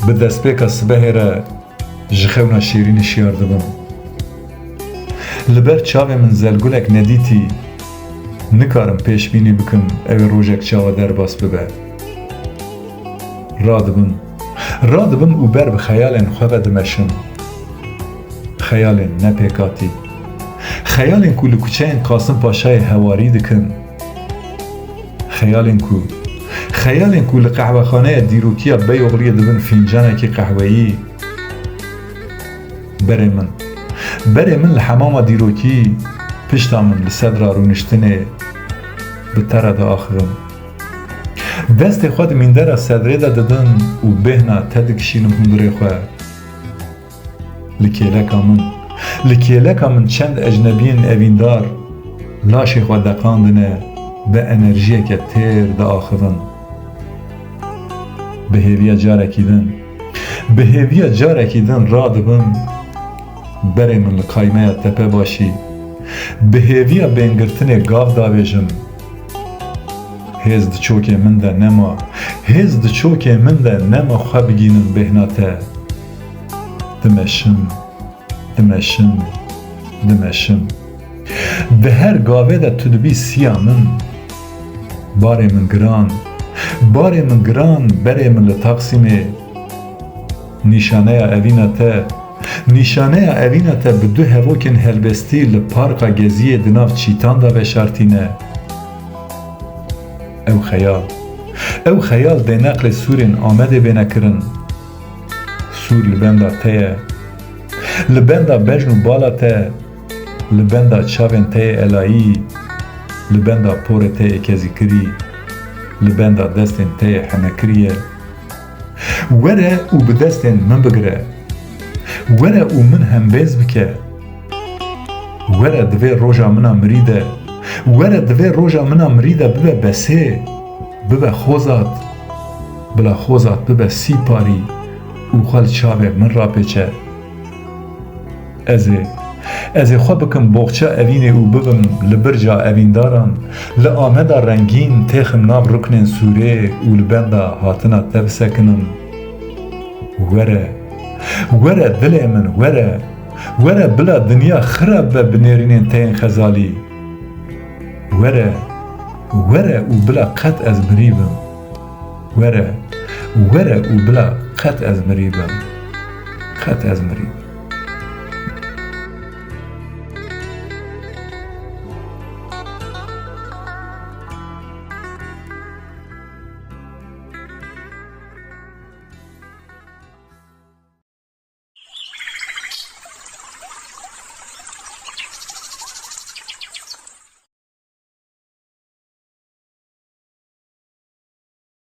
bi destpêka sibehê re ji xewna şêrînê şiyar dibim. Li ber çavê min zelgulek nedîtî, nikarim pêşbînî bikim ew ê rojek çawa derbas bibe. Radibim û ber bi xeyalên xwe ve dimeşim. Xeyalên nepêkatî. Xeyalên ku li kuçeyên Qasım Paşayê hewarî dikin. Xeyalên ku li qehwexaneya dîrokiya Beyoğlu'ya dibin fîncanekî qehweyî. Berê min li hemama dîrokî, pişta min li sedra rûniştinê bi te re diaxivim. Destê xwe di mîndera sedrê de didin û bêhna te dikişînim hundirê xwe. Li kêleka min çend ecnebiyên evîndar laşê xwe deqandine bi enerjiyeke têr diaxivin. Bi hêviya carekî din radibim, berê min li kaymeya tepebaşî, bi hêviya bêngirtinê gav davêjim. Hêz di çokê min de nema xwe bigînim bêhna te. Dimeşim. Di her gavê de tu dibî siya min. Barê min giran, berê min li Taksimê. Nîşaneya evîna te bi du hevokên helbestî li parka geziyê di nav çîtan da veşartîne. Ew xeyal dê neqlê Sûrên Amedê bênekirin. Sûr li benda te ye. Li benda bejn û bala te, li benda çavên te yê elayî, li benda porê te yê kezîkirî, li benda destên te yê henekirî ye. Were û bi destên min bigire. Were û min hembêz bike. Were divê roja mina mirî de bibe besê, bibe xozat, bila xozat bibe sî parî û xwe li çavê min rapêçe. Ez ê xwe bikim boxça evînê û bibim li birca evîndaran, li Ameda rengîn têxim nav ruknên Sûrê û li benda hatina te bisekinim. Were dilê min, were bila dinya xirab be bi nêrînên te yên xezalî. Were û bila qet ez mirîbim. Were û bila qet ez mirîbim.